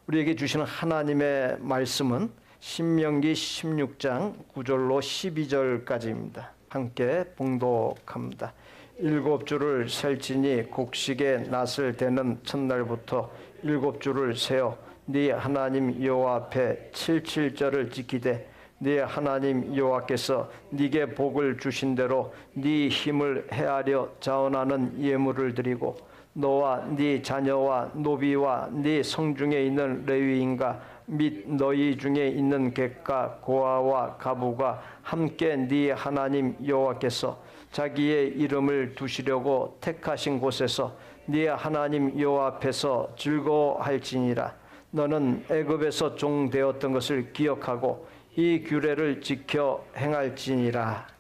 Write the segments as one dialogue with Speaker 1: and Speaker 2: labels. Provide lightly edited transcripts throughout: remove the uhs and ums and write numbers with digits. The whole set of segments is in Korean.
Speaker 1: 우리에게 주시는 하나님의 말씀은 신명기 16장 9절로 12절까지입니다. 함께 봉독합니다. 7주를 셀지니 곡식의 낫을 대는 첫날부터 7주를 세어 네 하나님 여호와 앞에 77절을 지키되 네 하나님 여호와께서 네게 복을 주신 대로 네 힘을 헤아려 자원하는 예물을 드리고 너와 네 자녀와 노비와 네 성중에 있는 레위인과 및 너희 중에 있는 객과 고아와 가부가 함께 네 하나님 여호와께서 자기의 이름을 두시려고 택하신 곳에서 네 하나님 여호와 앞에서 즐거워할지니라. 너는 애굽에서 종 되었던 것을 기억하고 이 규례를 지켜 행할지니라.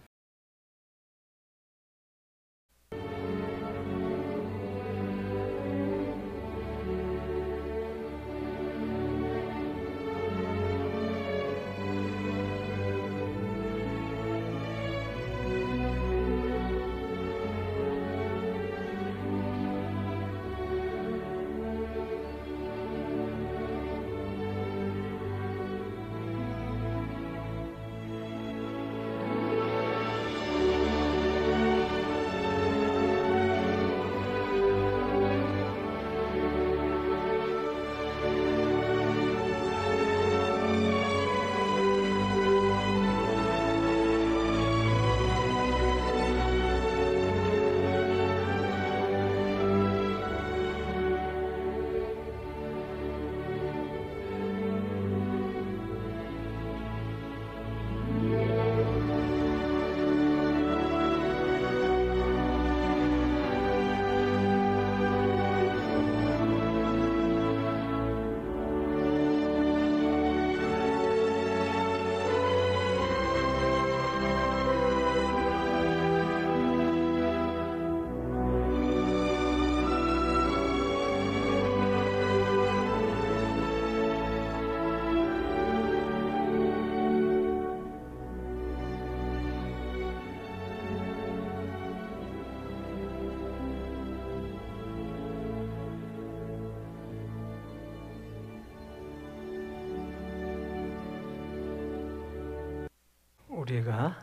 Speaker 1: 우리가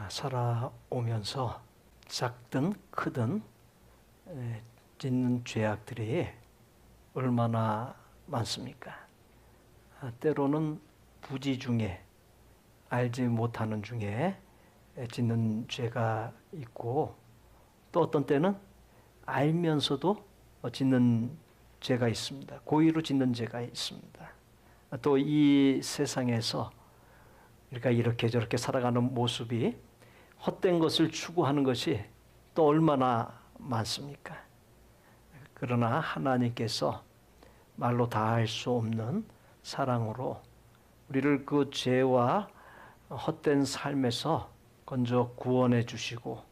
Speaker 1: 살아오면서 작든 크든 짓는 죄악들이 얼마나 많습니까? 때로는 부지 중에 알지 못하는 중에 짓는 죄가 있고 또 어떤 때는 알면서도 짓는 죄가 있습니다. 고의로 짓는 죄가 있습니다. 또 이 세상에서 우리가 이렇게 저렇게 살아가는 모습이 헛된 것을 추구하는 것이 또 얼마나 많습니까? 그러나 하나님께서 말로 다 할 수 없는 사랑으로 우리를 그 죄와 헛된 삶에서 건져 구원해 주시고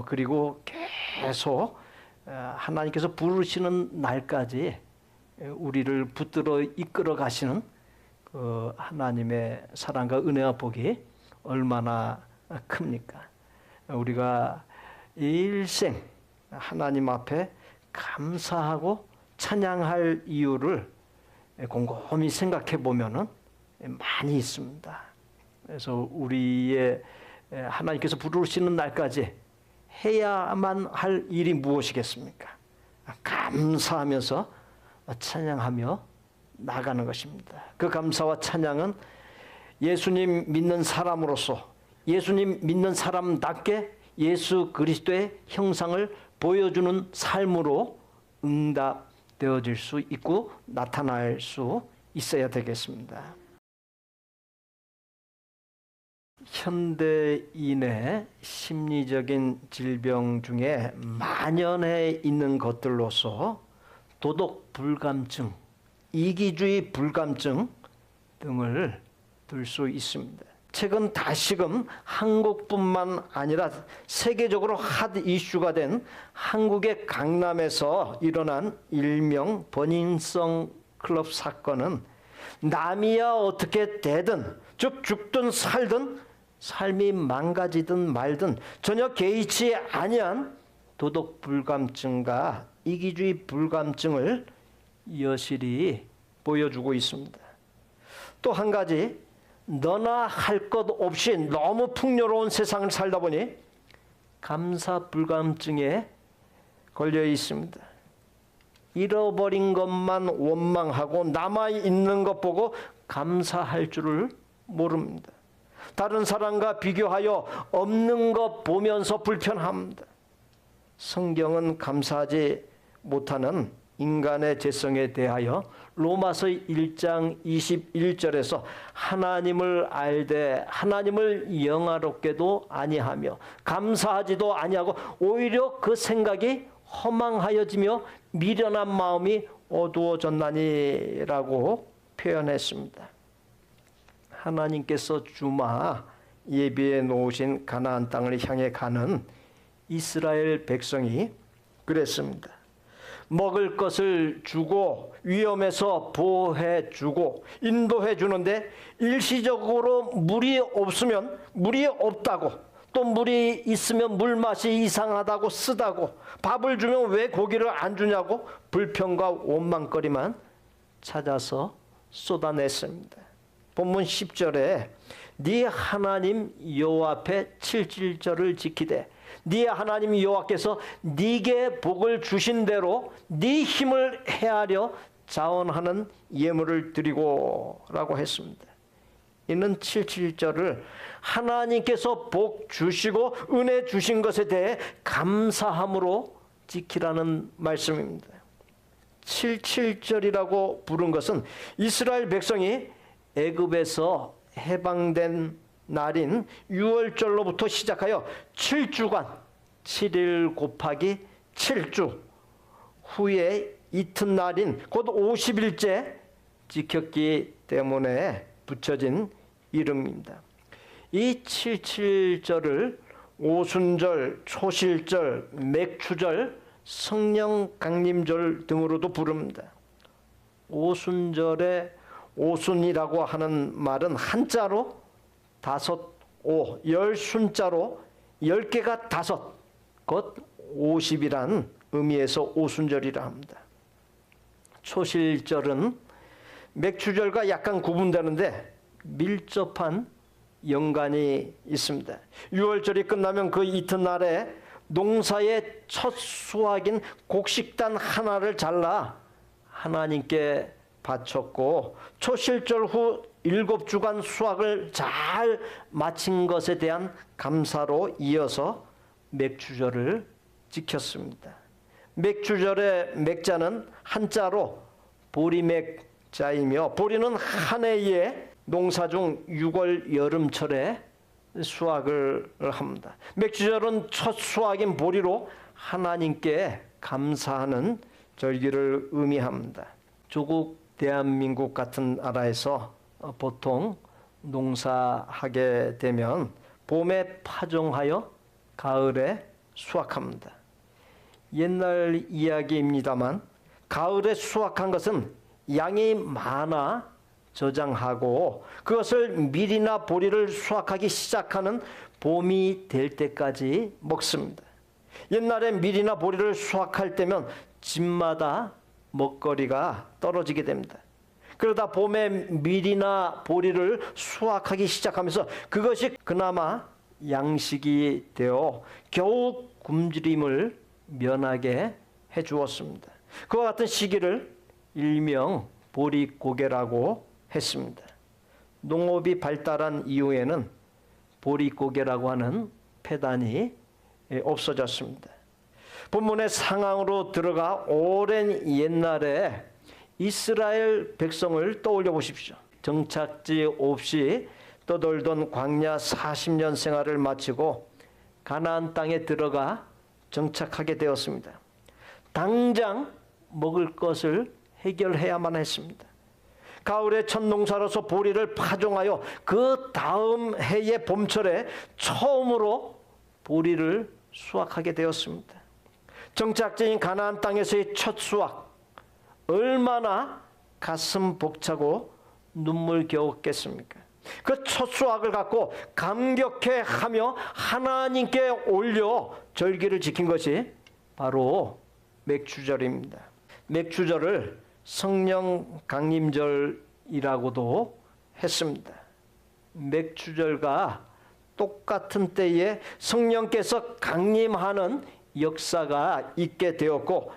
Speaker 1: 그리고 계속 하나님께서 부르시는 날까지 우리를 붙들어 이끌어 가시는 그 하나님의 사랑과 은혜와 복이 얼마나 큽니까? 우리가 일생 하나님 앞에 감사하고 찬양할 이유를 곰곰이 생각해 보면은 많이 있습니다. 그래서 우리의 하나님께서 부르시는 날까지 해야만 할 일이 무엇이겠습니까? 감사하면서 찬양하며 나가는 것입니다. 그 감사와 찬양은 예수님 믿는 사람으로서 예수님 믿는 사람답게 예수 그리스도의 형상을 보여주는 삶으로 응답되어질 수 있고 나타날 수 있어야 되겠습니다. 현대인의 심리적인 질병 중에 만연해 있는 것들로서 도덕 불감증, 이기주의 불감증 등을 들 수 있습니다. 최근 다시금 한국뿐만 아니라 세계적으로 핫 이슈가 된 한국의 강남에서 일어난 일명 버닝썬 클럽 사건은 남이야 어떻게 되든 즉 죽든 살든 삶이 망가지든 말든 전혀 개의치 아니한 도덕 불감증과 이기주의 불감증을 여실히 보여주고 있습니다. 또 한 가지, 너나 할 것 없이 너무 풍요로운 세상을 살다 보니 감사불감증에 걸려 있습니다. 잃어버린 것만 원망하고 남아있는 것 보고 감사할 줄을 모릅니다. 다른 사람과 비교하여 없는 것 보면서 불편합니다. 성경은 감사하지 못하는 인간의 죄성에 대하여 로마서 1장 21절에서 하나님을 알되 하나님을 영화롭게도 아니하며 감사하지도 아니하고 오히려 그 생각이 허망하여지며 미련한 마음이 어두워졌나니라고 표현했습니다. 하나님께서 주마 예비해 놓으신 가나안 땅을 향해 가는 이스라엘 백성이 그랬습니다. 먹을 것을 주고 위험에서 보호해 주고 인도해 주는데 일시적으로 물이 없으면 물이 없다고, 또 물이 있으면 물맛이 이상하다고 쓰다고, 밥을 주면 왜 고기를 안 주냐고 불평과 원망거리만 찾아서 쏟아냈습니다. 본문 10절에 네 하나님 여호와 앞에 칠칠절을 지키되 네 하나님 여호와께서 네게 복을 주신 대로 네 힘을 헤아려 자원하는 예물을 드리고 라고 했습니다. 이는 칠칠절을 하나님께서 복 주시고 은혜 주신 것에 대해 감사함으로 지키라는 말씀입니다. 칠칠절이라고 부른 것은 이스라엘 백성이 애굽에서 해방된 날인 6월절로부터 시작하여 7주간 7일 곱하기 7주 후에 이튿날인 곧 50일째 지켰기 때문에 붙여진 이름입니다. 이 77절을 오순절, 초실절, 맥추절, 성령 강림절 등으로도 부릅니다. 오순절에 오순이라고 하는 말은 한자로 다섯 오, 열 순자로 10개가 다섯, 곧 50이란 의미에서 오순절이라 합니다. 초실절은 맥추절과 약간 구분되는데 밀접한 연관이 있습니다. 6월절이 끝나면 그 이튿날에 농사의 첫 수확인 곡식단 하나를 잘라 하나님께 바쳤고, 초실절 후 7주간 수확을 잘 마친 것에 대한 감사로 이어서 맥추절을 지켰습니다. 맥추절의 맥자는 한자로 보리맥자이며, 보리는 한 해의 농사 중 6월 여름철에 수확을 합니다. 맥추절은 첫 수확인 보리로 하나님께 감사하는 절기를 의미합니다. 조국 대한민국 같은 나라에서 보통 농사하게 되면 봄에 파종하여 가을에 수확합니다. 옛날 이야기입니다만 가을에 수확한 것은 양이 많아 저장하고 그것을 밀이나 보리를 수확하기 시작하는 봄이 될 때까지 먹습니다. 옛날에 밀이나 보리를 수확할 때면 집마다 먹거리가 떨어지게 됩니다. 그러다 봄에 밀이나 보리를 수확하기 시작하면서 그것이 그나마 양식이 되어 겨우 굶주림을 면하게 해주었습니다. 그와 같은 시기를 일명 보리고개라고 했습니다. 농업이 발달한 이후에는 보리고개라고 하는 패단이 없어졌습니다. 본문의 상황으로 들어가 오랜 옛날에 이스라엘 백성을 떠올려 보십시오. 정착지 없이 떠돌던 광야 40년 생활을 마치고 가나안 땅에 들어가 정착하게 되었습니다. 당장 먹을 것을 해결해야만 했습니다. 가을에 첫 농사로서 보리를 파종하여 그 다음 해의 봄철에 처음으로 보리를 수확하게 되었습니다. 정착지인 가나안 땅에서의 첫 수확, 얼마나 가슴 벅차고 눈물겨웠겠습니까? 그 첫 수확을 갖고 감격해하며 하나님께 올려 절기를 지킨 것이 바로 맥추절입니다. 맥추절을 성령 강림절이라고도 했습니다. 맥추절과 똑같은 때에 성령께서 강림하는 역사가 있게 되었고,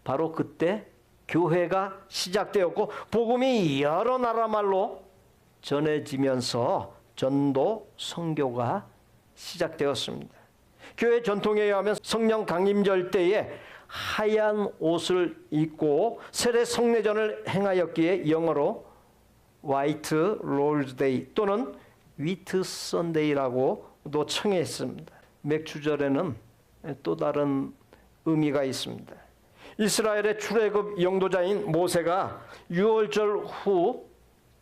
Speaker 1: 바로 그때 교회가 시작되었고 복음이 여러 나라 말로 전해지면서 전도 선교가 시작되었습니다. 교회 전통에 의하면 성령 강림절 때에 하얀 옷을 입고 세례 성례전을 행하였기에 영어로 White Rose Day 또는 Whit Sunday라고도 청했습니다. 맥추절에는 또 다른 의미가 있습니다. 이스라엘의 출애굽 영도자인 모세가 유월절 후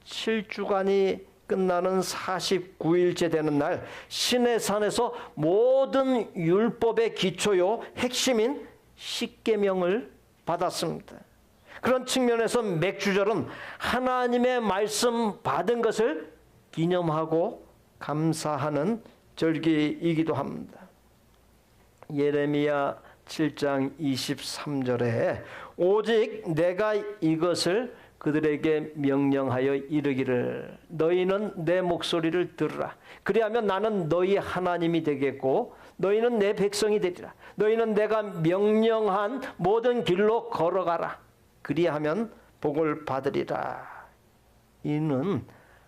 Speaker 1: 7주간이 끝나는 49일째 되는 날 시내산에서 모든 율법의 기초요 핵심인 십계명을 받았습니다. 그런 측면에서 맥추절은 하나님의 말씀 받은 것을 기념하고 감사하는 절기이기도 합니다. 예레미야 7장 23절에 오직 내가 이것을 그들에게 명령하여 이르기를 너희는 내 목소리를 들으라. 그리하면 나는 너희 하나님이 되겠고 너희는 내 백성이 되리라. 너희는 내가 명령한 모든 길로 걸어가라. 그리하면 복을 받으리라. 이는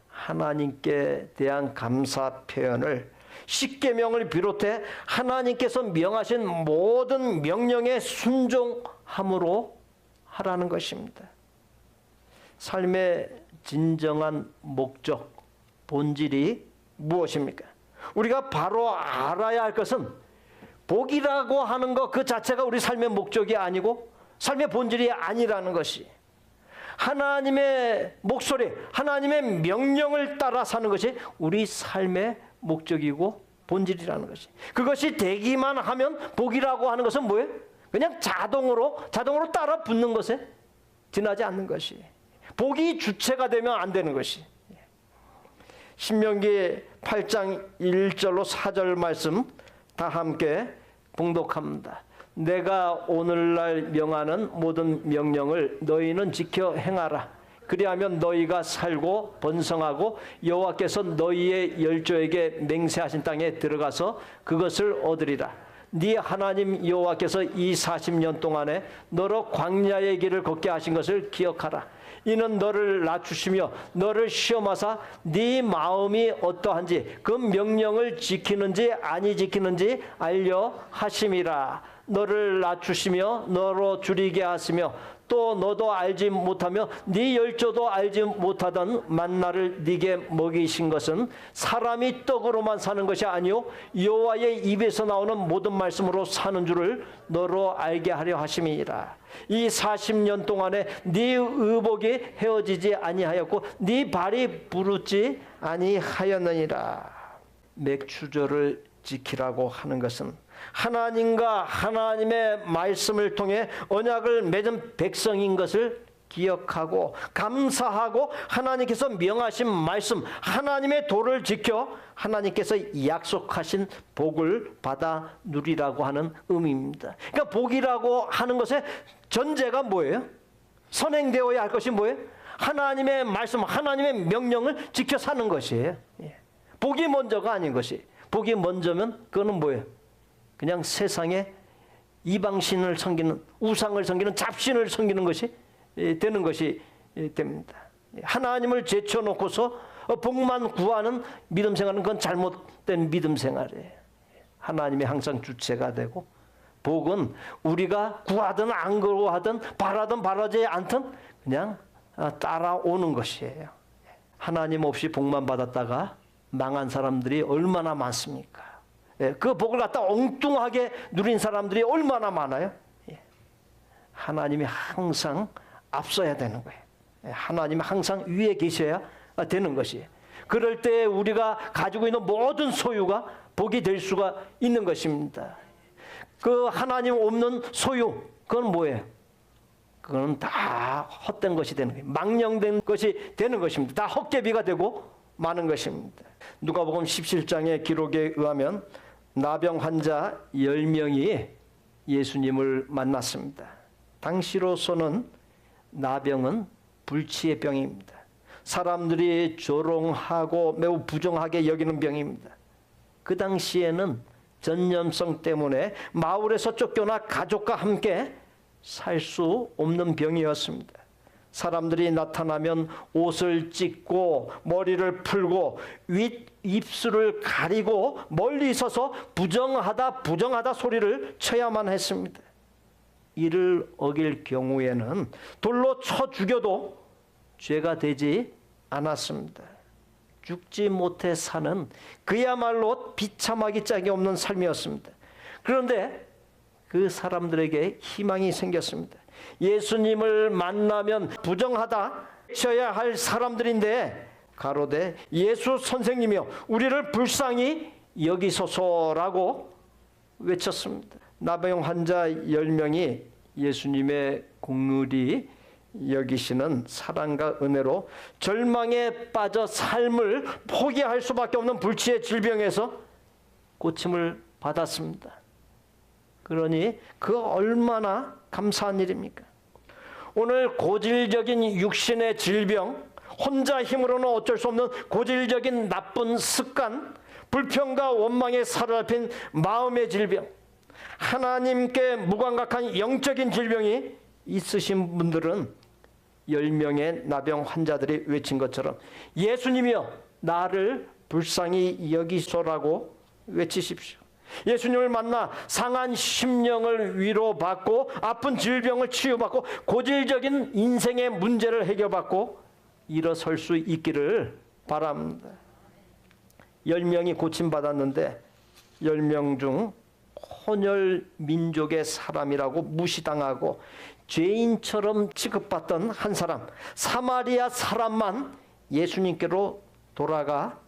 Speaker 1: 하나님께 대한 감사 표현을 십계명을 비롯해 하나님께서 명하신 모든 명령에 순종함으로 하라는 것입니다. 삶의 진정한 목적, 본질이 무엇입니까? 우리가 바로 알아야 할 것은 복이라고 하는 것 그 자체가 우리 삶의 목적이 아니고 삶의 본질이 아니라는 것이, 하나님의 목소리, 하나님의 명령을 따라 사는 것이 우리 삶의 목적이고 본질이라는 것이, 그것이 되기만 하면 복이라고 하는 것은 뭐예요? 그냥 자동으로 따라 붙는 것에 지나지 않는 것이, 복이 주체가 되면 안 되는 것이. 신명기 8장 1절로 4절 말씀 다 함께 봉독합니다. 내가 오늘날 명하는 모든 명령을 너희는 지켜 행하라. 그리하면 너희가 살고 번성하고 여호와께서 너희의 열조에게 맹세하신 땅에 들어가서 그것을 얻으리라. 네 하나님 여호와께서 이 40년 동안에 너로 광야의 길을 걷게 하신 것을 기억하라. 이는 너를 낮추시며 너를 시험하사 네 마음이 어떠한지 그 명령을 지키는지 아니 지키는지 알려 하심이라. 너를 낮추시며 너로 줄이게 하시며 또 너도 알지 못하며 네 열조도 알지 못하던 만나를 네게 먹이신 것은 사람이 떡으로만 사는 것이 아니요 여호와의 입에서 나오는 모든 말씀으로 사는 줄을 너로 알게 하려 하심이라. 이 40년 동안에 네 의복이 헤어지지 아니하였고 네 발이 부르지 아니하였느니라. 맥추절을 지키라고 하는 것은 하나님과 하나님의 말씀을 통해 언약을 맺은 백성인 것을 기억하고 감사하고 하나님께서 명하신 말씀, 하나님의 도를 지켜 하나님께서 약속하신 복을 받아 누리라고 하는 의미입니다. 그러니까 복이라고 하는 것의 전제가 뭐예요? 선행되어야 할 것이 뭐예요? 하나님의 말씀, 하나님의 명령을 지켜 사는 것이에요. 복이 먼저가 아닌 것이, 복이 먼저면 그거는 뭐예요? 그냥 세상에 이방신을 섬기는, 우상을 섬기는, 잡신을 섬기는 것이 되는 것이 됩니다. 하나님을 제쳐놓고서 복만 구하는 믿음 생활은 그건 잘못된 믿음 생활이에요. 하나님이 항상 주체가 되고 복은 우리가 구하든 안 구하든 바라든 바라지 않든 그냥 따라오는 것이에요. 하나님 없이 복만 받았다가 망한 사람들이 얼마나 많습니까? 그 복을 갖다 엉뚱하게 누린 사람들이 얼마나 많아요? 하나님이 항상 앞서야 되는 거예요. 하나님이 항상 위에 계셔야 되는 것이에요. 그럴 때 우리가 가지고 있는 모든 소유가 복이 될 수가 있는 것입니다. 그 하나님 없는 소유, 그건 뭐예요? 그건 다 헛된 것이 되는 거예요. 망령된 것이 되는 것입니다. 다 헛개비가 되고 마는 것입니다. 누가복음 17장의 기록에 의하면 나병 환자 10명이 예수님을 만났습니다. 당시로서는 나병은 불치의 병입니다. 사람들이 조롱하고 매우 부정하게 여기는 병입니다. 그 당시에는 전염성 때문에 마을에서 쫓겨나 가족과 함께 살 수 없는 병이었습니다. 사람들이 나타나면 옷을 찢고 머리를 풀고 입술을 가리고 멀리 서서 부정하다 소리를 쳐야만 했습니다. 이를 어길 경우에는 돌로 쳐 죽여도 죄가 되지 않았습니다. 죽지 못해 사는 그야말로 비참하기 짝이 없는 삶이었습니다. 그런데 그 사람들에게 희망이 생겼습니다. 예수님을 만나면 부정하다 쳐야 할 사람들인데 가로되 예수 선생님이여 우리를 불쌍히 여기소서라고 외쳤습니다. 나병 환자 10명이 예수님의 긍휼히 여기시는 사랑과 은혜로 절망에 빠져 삶을 포기할 수밖에 없는 불치의 질병에서 고침을 받았습니다. 그러니 그 얼마나 감사한 일입니까? 오늘 고질적인 육신의 질병, 혼자 힘으로는 어쩔 수 없는 고질적인 나쁜 습관, 불평과 원망에 사로잡힌 마음의 질병, 하나님께 무감각한 영적인 질병이 있으신 분들은 10명의 나병 환자들이 외친 것처럼 예수님이여 나를 불쌍히 여기소라고 외치십시오. 예수님을 만나 상한 심령을 위로받고 아픈 질병을 치유받고 고질적인 인생의 문제를 해결받고 일어설 수 있기를 바랍니다. 10명이 고침받았는데 10명 중 혼혈 민족의 사람이라고 무시당하고 죄인처럼 취급받던 한 사람, 사마리아 사람만 예수님께로 돌아가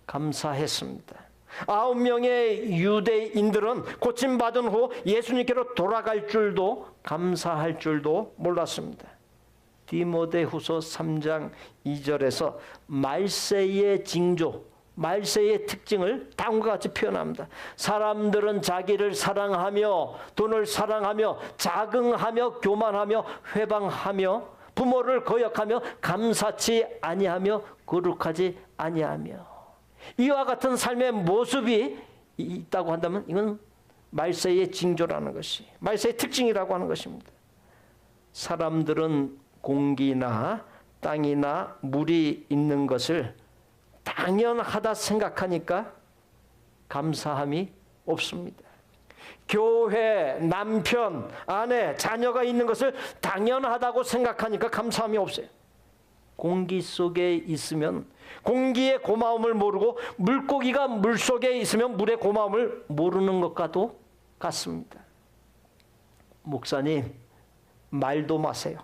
Speaker 1: 감사했습니다. 9명의 유대인들은 고침받은 후 예수님께로 돌아갈 줄도 감사할 줄도 몰랐습니다. 디모데후서 3장 2절에서 말세의 징조, 말세의 특징을 다음과 같이 표현합니다. 사람들은 자기를 사랑하며 돈을 사랑하며 자긍하며 교만하며 회방하며 부모를 거역하며 감사치 아니하며 거룩하지 아니하며 이와 같은 삶의 모습이 있다고 한다면 이건 말세의 징조라는 것이 말세의 특징이라고 하는 것입니다. 사람들은 공기나 땅이나 물이 있는 것을 당연하다 생각하니까 감사함이 없습니다. 교회, 남편, 아내, 자녀가 있는 것을 당연하다고 생각하니까 감사함이 없어요. 공기 속에 있으면 공기의 고마움을 모르고 물고기가 물속에 있으면 물의 고마움을 모르는 것과도 같습니다. 목사님, 말도 마세요.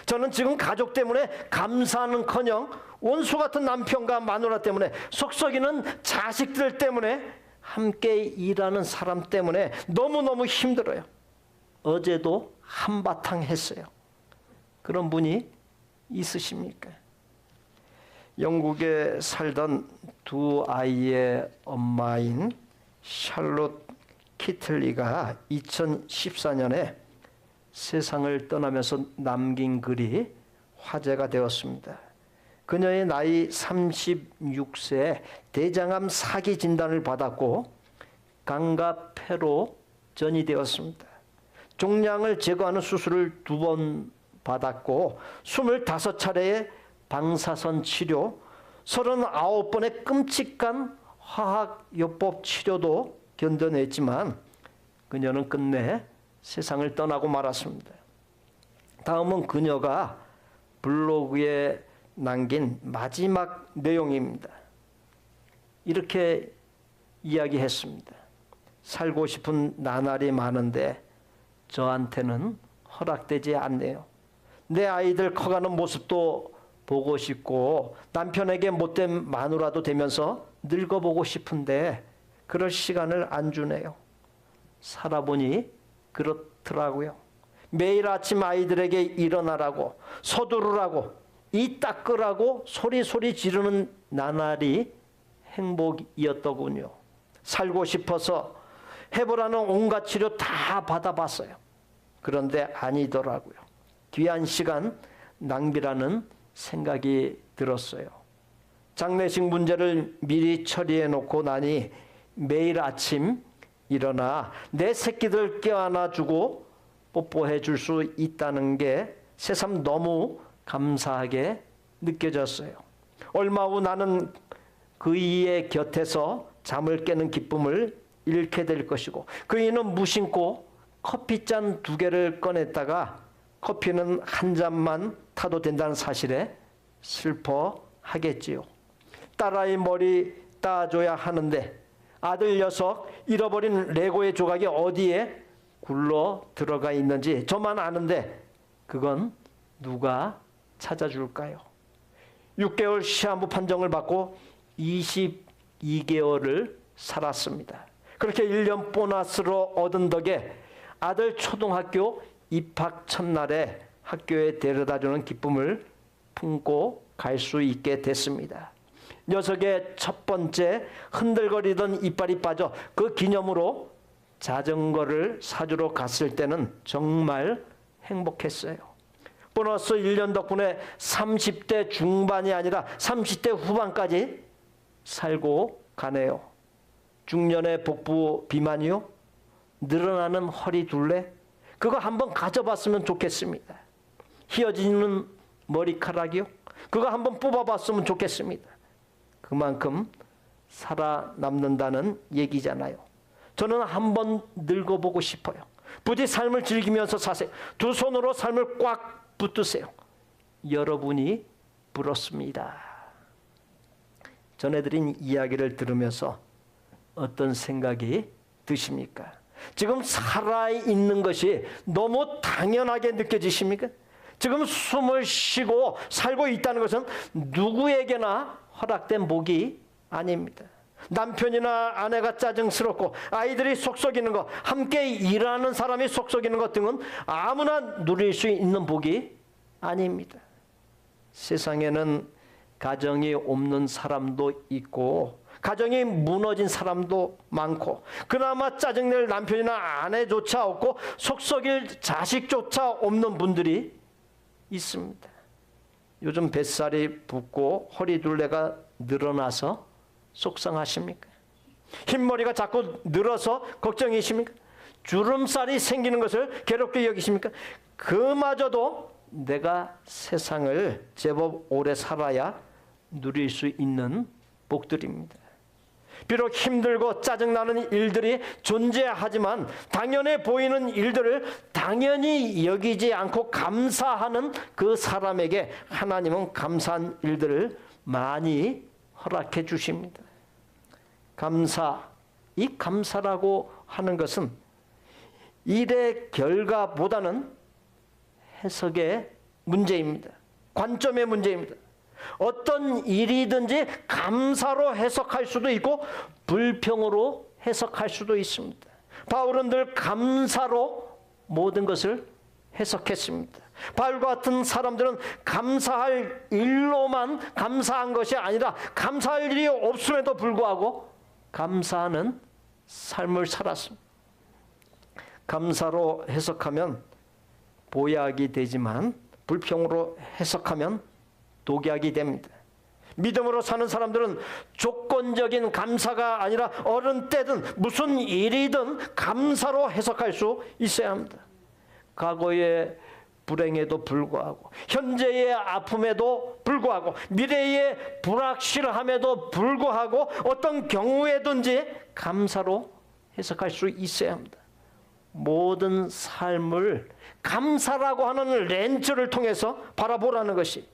Speaker 1: 저는 지금 가족 때문에 감사하는커녕 원수 같은 남편과 마누라 때문에 속 썩이는 자식들 때문에 함께 일하는 사람 때문에 너무너무 힘들어요. 어제도 한바탕 했어요. 그런 분이 있으십니까? 영국에 살던 두 아이의 엄마인 샬롯 키틀리가 2014년에 세상을 떠나면서 남긴 글이 화제가 되었습니다. 그녀의 나이 36세에 대장암 사기 진단을 받았고 간과 폐로 전이되었습니다. 종양을 제거하는 수술을 2번 받았고 25차례의 방사선 치료, 39번의 끔찍한 화학요법 치료도 견뎌냈지만 그녀는 끝내 세상을 떠나고 말았습니다. 다음은 그녀가 블로그에 남긴 마지막 내용입니다. 이렇게 이야기했습니다. 살고 싶은 나날이 많은데 저한테는 허락되지 않네요. 내 아이들 커가는 모습도 보고 싶고 남편에게 못된 마누라도 되면서 늙어보고 싶은데 그럴 시간을 안 주네요. 살아보니 그렇더라고요. 매일 아침 아이들에게 일어나라고 서두르라고 이 닦으라고 소리 지르는 나날이 행복이었더군요. 살고 싶어서 해보라는 온갖 치료 다 받아봤어요. 그런데 아니더라고요. 귀한 시간 낭비라는 생각이 들었어요. 장례식 문제를 미리 처리해 놓고 나니 매일 아침 일어나 내 새끼들 껴안아주고 뽀뽀해 줄 수 있다는 게 새삼 너무 감사하게 느껴졌어요. 얼마 후 나는 그이의 곁에서 잠을 깨는 기쁨을 잃게 될 것이고, 그이는 무심코 커피잔 2개를 꺼냈다가 커피는 한 잔만 타도 된다는 사실에 슬퍼하겠지요. 딸아이 머리 따줘야 하는데 아들 녀석 잃어버린 레고의 조각이 어디에 굴러 들어가 있는지 저만 아는데 그건 누가 찾아줄까요? 6개월 시한부 판정을 받고 22개월을 살았습니다. 그렇게 1년 보너스로 얻은 덕에 아들 초등학교 입학 첫날에 학교에 데려다주는 기쁨을 품고 갈 수 있게 됐습니다. 녀석의 첫 번째 흔들거리던 이빨이 빠져 그 기념으로 자전거를 사주러 갔을 때는 정말 행복했어요. 보너스 1년 덕분에 30대 중반이 아니라 30대 후반까지 살고 가네요. 중년의 복부 비만이요? 늘어나는 허리 둘레? 그거 한번 가져봤으면 좋겠습니다. 휘어지는 머리카락이요? 그거 한번 뽑아봤으면 좋겠습니다. 그만큼 살아남는다는 얘기잖아요. 저는 한번 늙어보고 싶어요. 부디 삶을 즐기면서 사세요. 두 손으로 삶을 꽉 붙드세요. 여러분이 부럽습니다. 전해드린 이야기를 들으면서 어떤 생각이 드십니까? 지금 살아있는 것이 너무 당연하게 느껴지십니까? 지금 숨을 쉬고 살고 있다는 것은 누구에게나 허락된 복이 아닙니다. 남편이나 아내가 짜증스럽고 아이들이 속썩이는 것, 함께 일하는 사람이 속썩이는 것 등은 아무나 누릴 수 있는 복이 아닙니다. 세상에는 가정이 없는 사람도 있고 가정이 무너진 사람도 많고 그나마 짜증낼 남편이나 아내조차 없고 속썩일 자식조차 없는 분들이 있습니다. 요즘 뱃살이 붓고 허리둘레가 늘어나서 속상하십니까? 흰머리가 자꾸 늘어서 걱정이십니까? 주름살이 생기는 것을 괴롭게 여기십니까? 그마저도 내가 세상을 제법 오래 살아야 누릴 수 있는 복들입니다. 비록 힘들고 짜증나는 일들이 존재하지만 당연해 보이는 일들을 당연히 여기지 않고 감사하는 그 사람에게 하나님은 감사한 일들을 많이 허락해 주십니다. 이 감사라고 하는 것은 일의 결과보다는 해석의 문제입니다. 관점의 문제입니다. 어떤 일이든지 감사로 해석할 수도 있고 불평으로 해석할 수도 있습니다. 바울은 늘 감사로 모든 것을 해석했습니다. 바울과 같은 사람들은 감사할 일로만 감사한 것이 아니라 감사할 일이 없음에도 불구하고 감사하는 삶을 살았습니다. 감사로 해석하면 보약이 되지만 불평으로 해석하면 독약이 됩니다. 믿음으로 사는 사람들은 조건적인 감사가 아니라 어느 때든 무슨 일이든 감사로 해석할 수 있어야 합니다. 과거의 불행에도 불구하고 현재의 아픔에도 불구하고 미래의 불확실함에도 불구하고 어떤 경우에든지 감사로 해석할 수 있어야 합니다. 모든 삶을 감사라고 하는 렌즈를 통해서 바라보라는 것이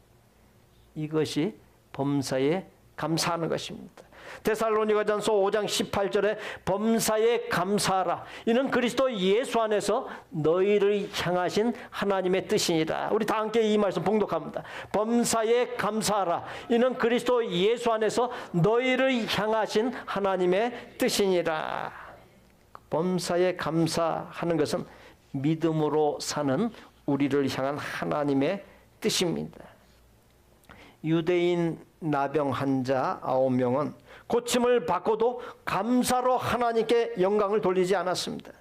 Speaker 1: 이것이 범사에 감사하는 것입니다. 데살로니가전서 5장 18절에 범사에 감사하라. 이는 그리스도 예수 안에서 너희를 향하신 하나님의 뜻이니라. 우리 다 함께 이 말씀 봉독합니다. 범사에 감사하라. 이는 그리스도 예수 안에서 너희를 향하신 하나님의 뜻이니라. 범사에 감사하는 것은 믿음으로 사는 우리를 향한 하나님의 뜻입니다. 유대인 나병 환자 9명은 고침을 받고도 감사로 하나님께 영광을 돌리지 않았습니다.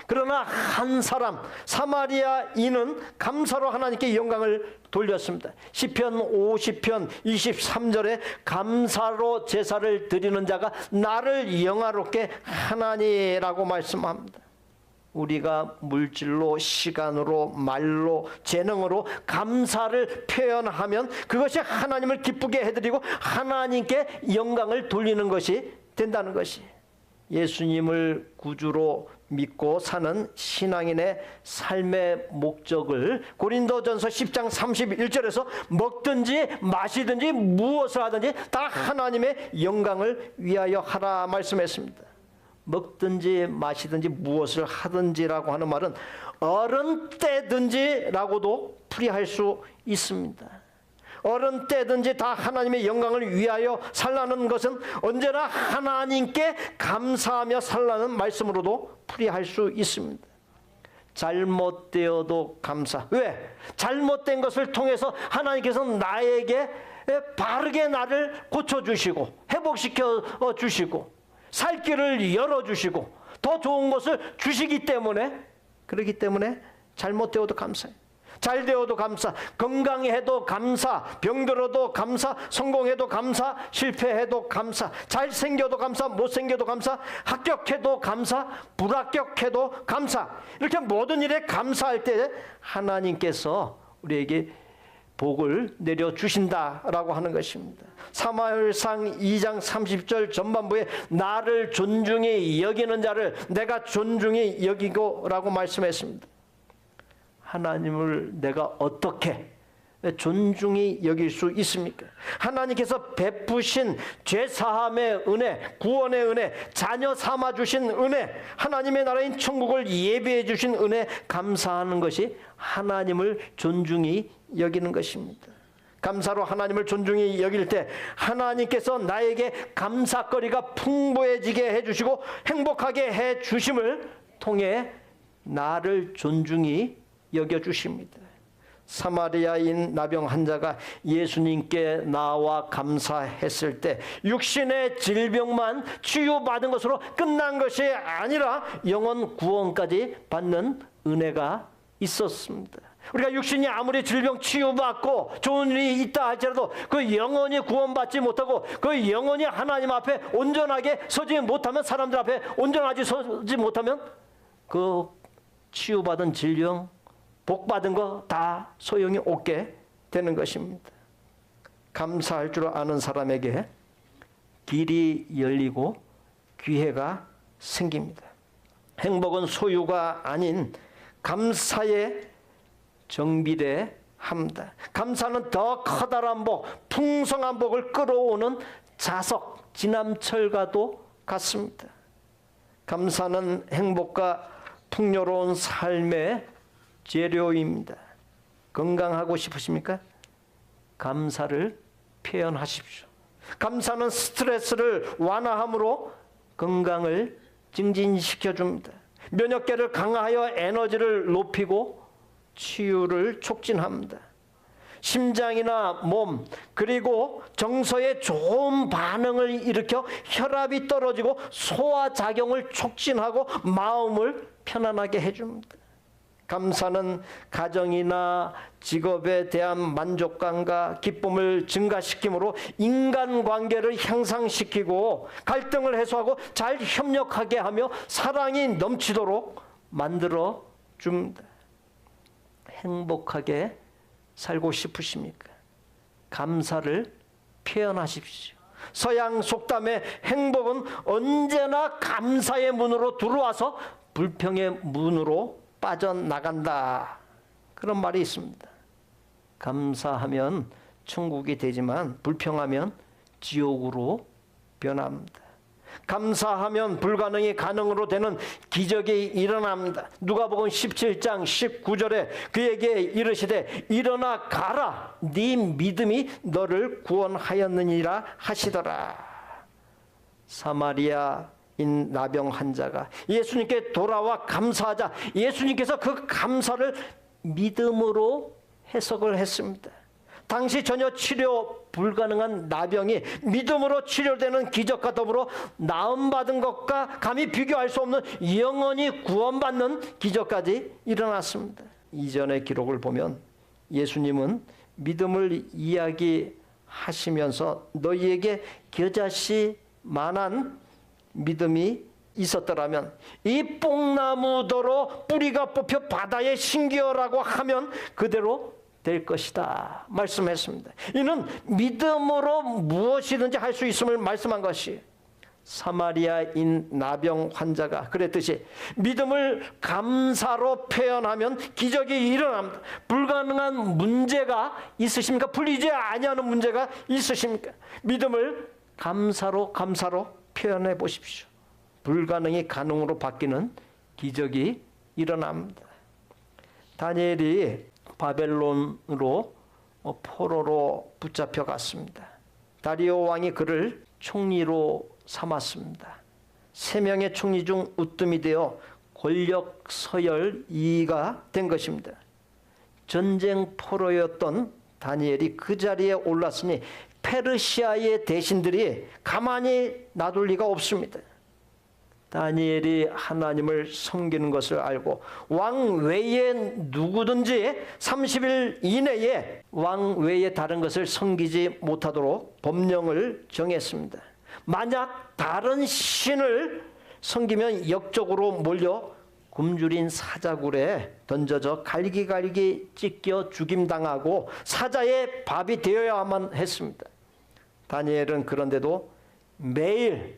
Speaker 1: 그러나 한 사람 사마리아인은 감사로 하나님께 영광을 돌렸습니다. 시편 50편 23절에 감사로 제사를 드리는 자가 나를 영화롭게 하나니라고 말씀합니다. 우리가 물질로, 시간으로, 말로, 재능으로 감사를 표현하면 그것이 하나님을 기쁘게 해드리고 하나님께 영광을 돌리는 것이 된다는 것이, 예수님을 구주로 믿고 사는 신앙인의 삶의 목적을 고린도전서 10장 31절에서 먹든지 마시든지 무엇을 하든지 다 하나님의 영광을 위하여 하라 말씀했습니다. 먹든지 마시든지 무엇을 하든지라고 하는 말은 어른 때든지라고도 풀이할 수 있습니다. 어른 때든지 다 하나님의 영광을 위하여 살라는 것은 언제나 하나님께 감사하며 살라는 말씀으로도 풀이할 수 있습니다. 잘못되어도 감사. 왜? 잘못된 것을 통해서 하나님께서 나에게 바르게 나를 고쳐주시고 회복시켜 주시고 살 길을 열어주시고 더 좋은 것을 주시기 때문에, 그렇기 때문에 잘못되어도 감사해요. 잘 되어도 감사, 건강해도 감사, 병들어도 감사, 성공해도 감사, 실패해도 감사, 잘생겨도 감사, 못생겨도 감사, 합격해도 감사, 불합격해도 감사. 이렇게 모든 일에 감사할 때 하나님께서 우리에게 복을 내려주신다라고 하는 것입니다. 사무엘상 2장 30절 전반부에 나를 존중히 여기는 자를 내가 존중히 여기고 라고 말씀했습니다. 하나님을 내가 어떻게 존중히 여길 수 있습니까? 하나님께서 베푸신 죄사함의 은혜, 구원의 은혜, 자녀 삼아주신 은혜, 하나님의 나라인 천국을 예비해 주신 은혜 감사하는 것이 하나님을 존중히 여기는 것입니다. 감사로 하나님을 존중히 여길 때 하나님께서 나에게 감사거리가 풍부해지게 해주시고 행복하게 해주심을 통해 나를 존중히 여겨주십니다. 사마리아인 나병 환자가 예수님께 나와 감사했을 때 육신의 질병만 치유받은 것으로 끝난 것이 아니라 영혼 구원까지 받는 은혜가 있었습니다. 우리가 육신이 아무리 질병 치유받고 좋은 일이 있다 할지라도 그 영혼이 구원받지 못하고 그 영혼이 하나님 앞에 온전하게 서지 못하면, 사람들 앞에 온전하게 서지 못하면 그 치유받은 질병, 복받은 거 다 소용이 없게 되는 것입니다. 감사할 줄 아는 사람에게 길이 열리고 기회가 생깁니다. 행복은 소유가 아닌 감사에 정비례합니다. 감사는 더 커다란 복, 풍성한 복을 끌어오는 자석, 지남철과도 같습니다. 감사는 행복과 풍요로운 삶의 재료입니다. 건강하고 싶으십니까? 감사를 표현하십시오. 감사는 스트레스를 완화함으로 건강을 증진시켜줍니다. 면역계를 강화하여 에너지를 높이고 치유를 촉진합니다. 심장이나 몸 그리고 정서에 좋은 반응을 일으켜 혈압이 떨어지고 소화작용을 촉진하고 마음을 편안하게 해줍니다. 감사는 가정이나 직업에 대한 만족감과 기쁨을 증가시키므로 인간관계를 향상시키고 갈등을 해소하고 잘 협력하게 하며 사랑이 넘치도록 만들어 줍니다. 행복하게 살고 싶으십니까? 감사를 표현하십시오. 서양 속담에 행복은 언제나 감사의 문으로 들어와서 불평의 문으로 빠져나간다, 그런 말이 있습니다. 감사하면 천국이 되지만 불평하면 지옥으로 변합니다. 감사하면 불가능이 가능으로 되는 기적이 일어납니다. 누가복음 17장 19절에 그에게 이르시되 일어나 가라, 네 믿음이 너를 구원하였느니라 하시더라. 사마리아인 나병 환자가 예수님께 돌아와 감사하자 예수님께서 그 감사를 믿음으로 해석을 했습니다. 당시 전혀 치료 불가능한 나병이 믿음으로 치료되는 기적과 더불어 나음받은 것과 감히 비교할 수 없는 영원히 구원받는 기적까지 일어났습니다. 이전의 기록을 보면 예수님은 믿음을 이야기하시면서 너희에게 겨자씨 만한 믿음이 있었더라면 이 뽕나무더러 뿌리가 뽑혀 바다에 심기어라고 하면 그대로 될 것이다 말씀했습니다. 이는 믿음으로 무엇이든지 할 수 있음을 말씀한 것이 사마리아인 나병 환자가 그랬듯이 믿음을 감사로 표현하면 기적이 일어납니다. 불가능한 문제가 있으십니까? 풀리지 아니하는 문제가 있으십니까? 믿음을 감사로 표현해 보십시오. 불가능이 가능으로 바뀌는 기적이 일어납니다. 다니엘이 바벨론으로 포로로 붙잡혀 갔습니다. 다리오 왕이 그를 총리로 삼았습니다. 3명의 총리 중 으뜸이 되어 권력 서열 2위가 된 것입니다. 전쟁 포로였던 다니엘이 그 자리에 올랐으니 페르시아의 대신들이 가만히 놔둘 리가 없습니다. 다니엘이 하나님을 섬기는 것을 알고 왕 외에 누구든지 30일 이내에 왕 외에 다른 것을 섬기지 못하도록 법령을 정했습니다. 만약 다른 신을 섬기면 역적으로 몰려 굶주린 사자굴에 던져져 갈기갈기 찢겨 죽임당하고 사자의 밥이 되어야만 했습니다. 다니엘은 그런데도 매일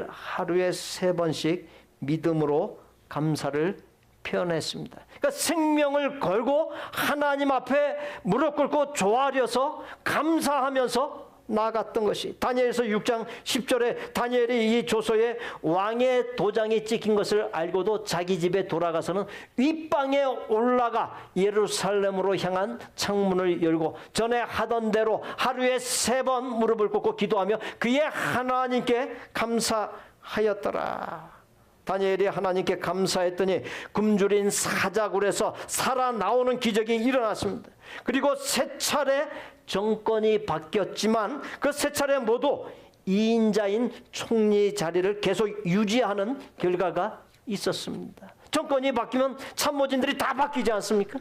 Speaker 1: 하루에 3번씩 믿음으로 감사를 표현했습니다. 그러니까 생명을 걸고 하나님 앞에 무릎 꿇고 조아려서 감사하면서 나아갔던 것이 다니엘서 6장 10절에 다니엘이 이 조서에 왕의 도장이 찍힌 것을 알고도 자기 집에 돌아가서는 윗방에 올라가 예루살렘으로 향한 창문을 열고 전에 하던 대로 하루에 3번 무릎을 꿇고 기도하며 그의 하나님께 감사하였더라. 다니엘이 하나님께 감사했더니 굶주린 사자굴에서 살아나오는 기적이 일어났습니다. 그리고 3차례 정권이 바뀌었지만 그 3차례 모두 2인자인 총리 자리를 계속 유지하는 결과가 있었습니다. 정권이 바뀌면 참모진들이 다 바뀌지 않습니까?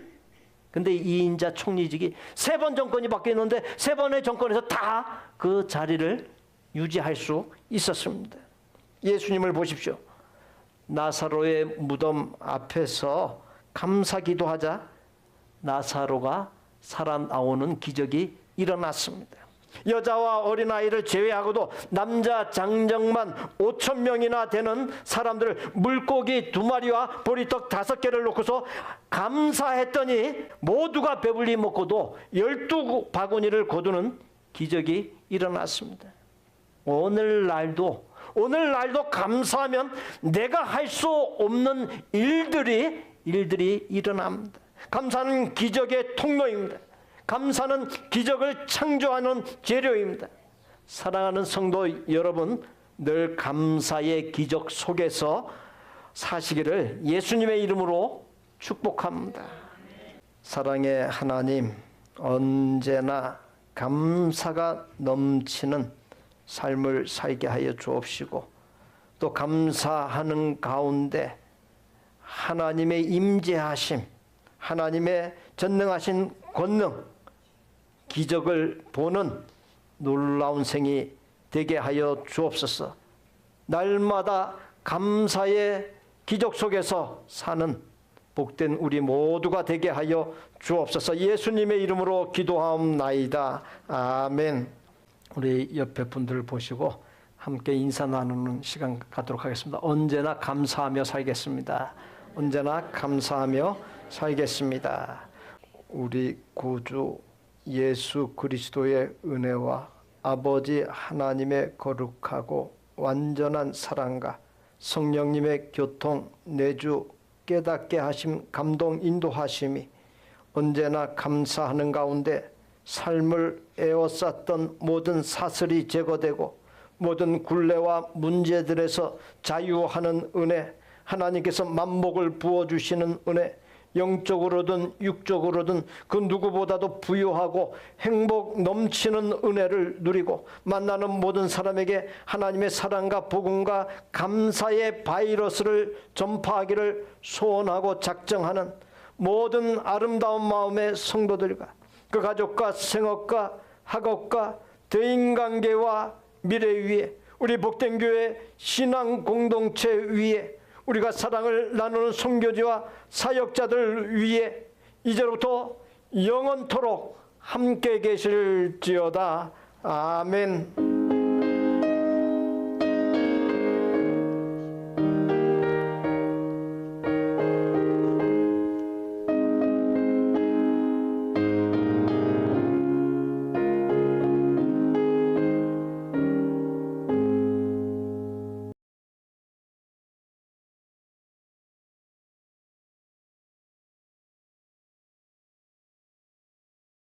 Speaker 1: 근데 2인자 총리직이 3번 정권이 바뀌었는데 3번의 정권에서 다 그 자리를 유지할 수 있었습니다. 예수님을 보십시오. 나사로의 무덤 앞에서 감사 기도하자 나사로가 살아나오는 기적이 일어났습니다. 여자와 어린아이를 제외하고도 남자 장정만 5,000명이나 되는 사람들 물고기 2마리와 보리떡 5개를 놓고서 감사했더니 모두가 배불리 먹고도 12바구니를 거두는 기적이 일어났습니다. 오늘날도 감사하면 내가 할 수 없는 일들이 일어납니다. 감사는 기적의 통로입니다. 감사는 기적을 창조하는 재료입니다. 사랑하는 성도 여러분, 늘 감사의 기적 속에서 사시기를 예수님의 이름으로 축복합니다. 사랑의 하나님, 언제나 감사가 넘치는 삶을 살게 하여 주옵시고 또 감사하는 가운데 하나님의 임재하심, 하나님의 전능하신 권능, 기적을 보는 놀라운 생이 되게 하여 주옵소서. 날마다 감사의 기적 속에서 사는 복된 우리 모두가 되게 하여 주옵소서. 예수님의 이름으로 기도하옵나이다. 아멘. 우리 옆에 분들을 보시고 함께 인사 나누는 시간 갖도록 하겠습니다. 언제나 감사하며 살겠습니다. 언제나 감사하며 살겠습니다. 우리 구주 예수 그리스도의 은혜와 아버지 하나님의 거룩하고 완전한 사랑과 성령님의 교통, 내주, 깨닫게 하심, 감동, 인도하심이 언제나 감사하는 가운데 삶을 에워쌌던 모든 사슬이 제거되고 모든 굴레와 문제들에서 자유하는 은혜, 하나님께서 만복을 부어주시는 은혜, 영적으로든 육적으로든 그 누구보다도 부유하고 행복 넘치는 은혜를 누리고 만나는 모든 사람에게 하나님의 사랑과 복음과 감사의 바이러스를 전파하기를 소원하고 작정하는 모든 아름다운 마음의 성도들과 그 가족과 생업과 학업과 대인관계와 미래 위에 우리 복된 교회 신앙 공동체 위에 우리가 사랑을 나누는 선교지와 사역자들 위에 이제부터 영원토록 함께 계실지어다. 아멘.